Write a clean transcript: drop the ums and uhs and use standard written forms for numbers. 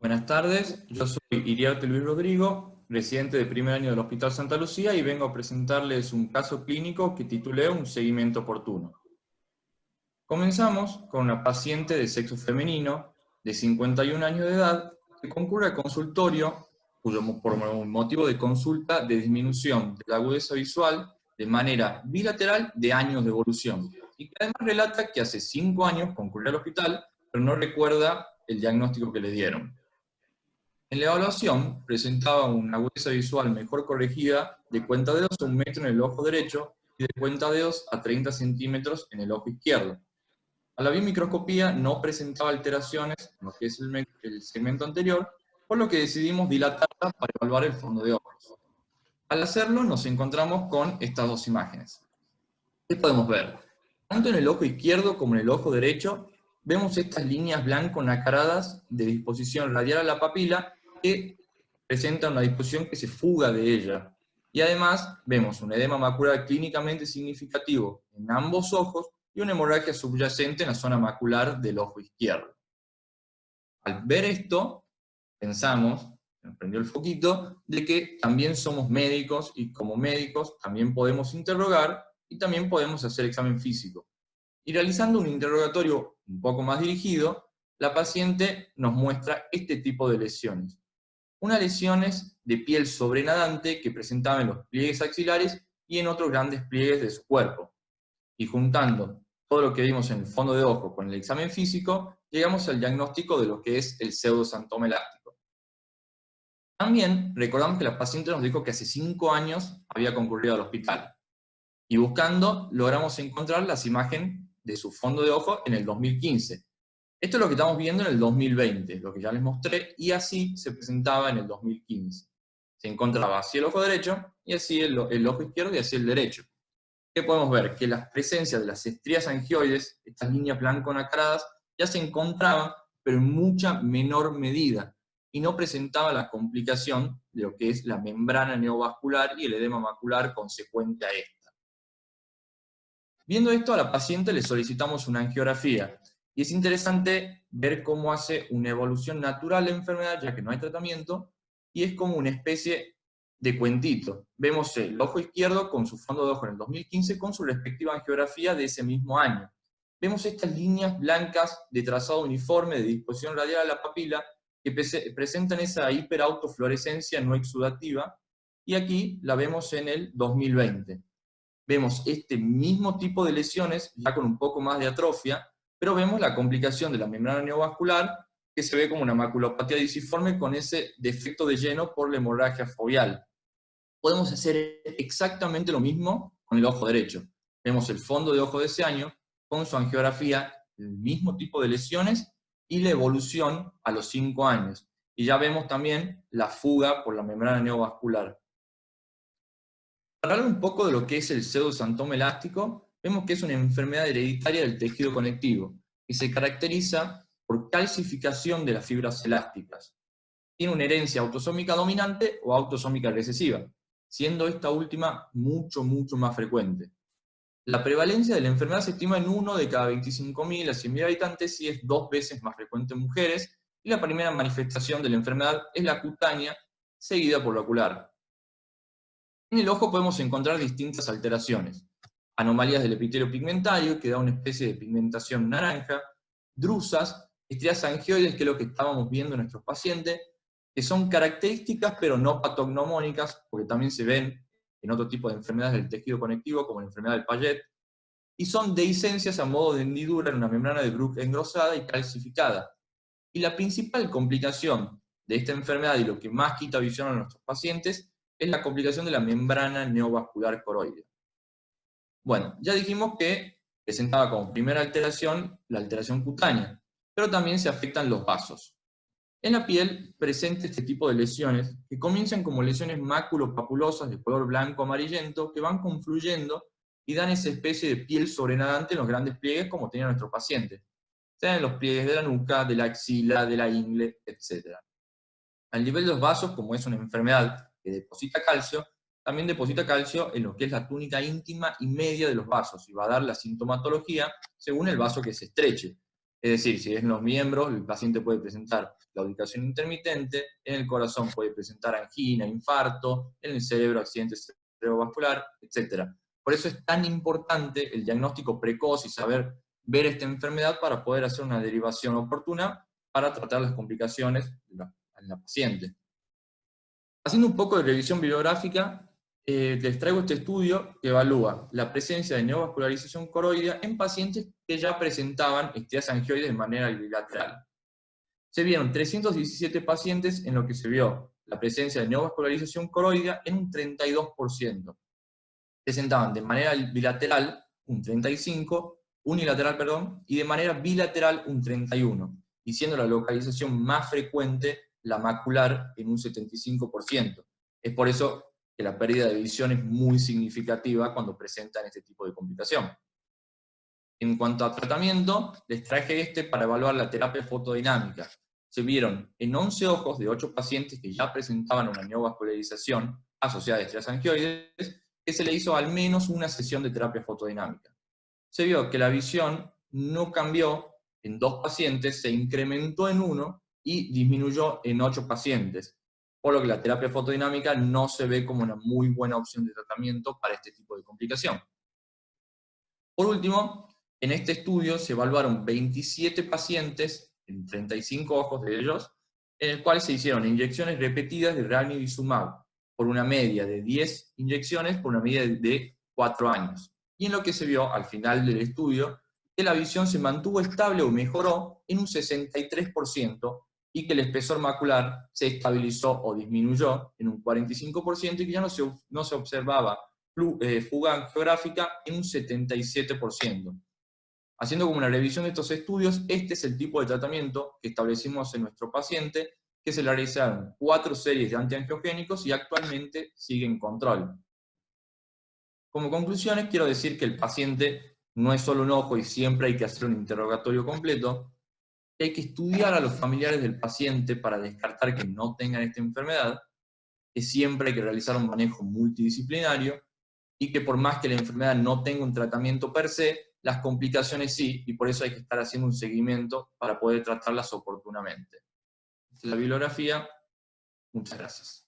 Buenas tardes, yo soy Iriarte Luis Rodrigo, residente de primer año del Hospital Santa Lucía y vengo a presentarles un caso clínico que titulé Un seguimiento oportuno. Comenzamos con una paciente de sexo femenino de 51 años de edad que concurre al consultorio por motivo de consulta de disminución de la agudeza visual de manera bilateral de años de evolución y que además relata que hace 5 años concurrió al hospital pero no recuerda el diagnóstico que le dieron. En la evaluación presentaba una agudeza visual mejor corregida de cuentadedos a 1 metro en el ojo derecho y de cuentadedos a 30 centímetros en el ojo izquierdo. A la biomicroscopía no presentaba alteraciones en lo que es el segmento anterior, por lo que decidimos dilatarla para evaluar el fondo de ojos. Al hacerlo nos encontramos con estas dos imágenes. ¿Qué podemos ver? Tanto en el ojo izquierdo como en el ojo derecho vemos estas líneas blanco nacaradas de disposición radial a la papila que presentan una disposición que se fuga de ella. Y además vemos un edema macular clínicamente significativo en ambos ojos y una hemorragia subyacente en la zona macular del ojo izquierdo. Al ver esto, pensamos, nos prendió el foquito, de que también somos médicos y como médicos también podemos interrogar y también podemos hacer examen físico. Y realizando un interrogatorio un poco más dirigido, la paciente nos muestra este tipo de lesiones. Unas lesiones de piel sobrenadante que presentaba en los pliegues axilares y en otros grandes pliegues de su cuerpo. Y juntando todo lo que vimos en el fondo de ojo con el examen físico, llegamos al diagnóstico de lo que es el pseudosantoma elástico. También recordamos que la paciente nos dijo que hace 5 años había concurrido al hospital. Y buscando, logramos encontrar las imágenes de su fondo de ojo en el 2015. Esto es lo que estamos viendo en el 2020, lo que ya les mostré, y así se presentaba en el 2015. Se encontraba así el ojo derecho, y así el ojo izquierdo, y así el derecho. ¿Qué podemos ver? Que las presencias de las estrías angioides, estas líneas blanco nacaradas, ya se encontraban, pero en mucha menor medida, y no presentaba la complicación de lo que es la membrana neovascular y el edema macular consecuente a esta. Viendo esto, a la paciente le solicitamos una angiografía, y es interesante ver cómo hace una evolución natural la enfermedad, ya que no hay tratamiento, y es como una especie de cuentito. Vemos el ojo izquierdo con su fondo de ojo en el 2015 con su respectiva angiografía de ese mismo año. Vemos estas líneas blancas de trazado uniforme de disposición radial a la papila que presentan esa hiperautofluorescencia no exudativa, y aquí la vemos en el 2020. Vemos este mismo tipo de lesiones, ya con un poco más de atrofia, pero vemos la complicación de la membrana neovascular, que se ve como una maculopatía disciforme con ese defecto de lleno por la hemorragia foveal. Podemos hacer exactamente lo mismo con el ojo derecho. Vemos el fondo de ojo de ese año, con su angiografía, el mismo tipo de lesiones, y la evolución a los 5 años. Y ya vemos también la fuga por la membrana neovascular. Para hablar un poco de lo que es el pseudosantoma elástico, vemos que es una enfermedad hereditaria del tejido conectivo, que se caracteriza por calcificación de las fibras elásticas. Tiene una herencia autosómica dominante o autosómica recesiva, siendo esta última mucho más frecuente. La prevalencia de la enfermedad se estima en 1 de cada 25.000 a 100.000 habitantes y es 2 veces más frecuente en mujeres, y la primera manifestación de la enfermedad es la cutánea, seguida por la ocular. En el ojo podemos encontrar distintas alteraciones. Anomalías del epitelio pigmentario, que da una especie de pigmentación naranja, drusas, estrías angioides, que es lo que estábamos viendo en nuestros pacientes, que son características pero no patognomónicas, porque también se ven en otro tipo de enfermedades del tejido conectivo, como la enfermedad del Payet, y son dehiscencias a modo de hendidura en una membrana de Bruch engrosada y calcificada. Y la principal complicación de esta enfermedad, y lo que más quita visión a nuestros pacientes, es la complicación de la membrana neovascular coroidea. Bueno, ya dijimos que presentaba como primera alteración la alteración cutánea, pero también se afectan los vasos. En la piel presenta este tipo de lesiones que comienzan como lesiones maculopapulosas de color blanco amarillento que van confluyendo y dan esa especie de piel sobrenadante en los grandes pliegues como tenía nuestro paciente, sea en los pliegues de la nuca, de la axila, de la ingle, etc. Al nivel de los vasos, como es una enfermedad que deposita calcio, también deposita calcio en lo que es la túnica íntima y media de los vasos, y va a dar la sintomatología según el vaso que se estreche. Es decir, si es en los miembros, el paciente puede presentar claudicación intermitente, en el corazón puede presentar angina, infarto, en el cerebro accidente cerebrovascular, etc. Por eso es tan importante el diagnóstico precoz y saber ver esta enfermedad para poder hacer una derivación oportuna para tratar las complicaciones en la paciente. Haciendo un poco de revisión bibliográfica, les traigo este estudio que evalúa la presencia de neovascularización coroidea en pacientes que ya presentaban estrias angioides de manera bilateral. Se vieron 317 pacientes en los que se vio la presencia de neovascularización coroidea en un 32%. Presentaban de manera bilateral un 35%, unilateral, perdón, y de manera bilateral un 31%, y siendo la localización más frecuente la macular en un 75%. Es por eso que la pérdida de visión es muy significativa cuando presentan este tipo de complicación. En cuanto a tratamiento, les traje este para evaluar la terapia fotodinámica. Se vieron en 11 ojos de 8 pacientes que ya presentaban una neovascularización asociada a estrias angioides, que se le hizo al menos una sesión de terapia fotodinámica. Se vio que la visión no cambió en 2 pacientes, se incrementó en 1 y disminuyó en 8 pacientes, por lo que la terapia fotodinámica no se ve como una muy buena opción de tratamiento para este tipo de complicación. Por último, en este estudio se evaluaron 27 pacientes, en 35 ojos de ellos, en el cual se hicieron inyecciones repetidas de ranibizumab, por una media de 10 inyecciones por una media de 4 años. Y en lo que se vio al final del estudio, que la visión se mantuvo estable o mejoró en un 63%, y que el espesor macular se estabilizó o disminuyó en un 45%, y que ya no se observaba fuga geográfica en un 77%. Haciendo como una revisión de estos estudios, este es el tipo de tratamiento que establecimos en nuestro paciente, que se le realizaron 4 series de antiangiogénicos y actualmente sigue en control. Como conclusiones, quiero decir que el paciente no es solo un ojo y siempre hay que hacer un interrogatorio completo, que hay que estudiar a los familiares del paciente para descartar que no tengan esta enfermedad, que siempre hay que realizar un manejo multidisciplinario, y que por más que la enfermedad no tenga un tratamiento per se, las complicaciones sí, y por eso hay que estar haciendo un seguimiento para poder tratarlas oportunamente. Esta es la bibliografía. Muchas gracias.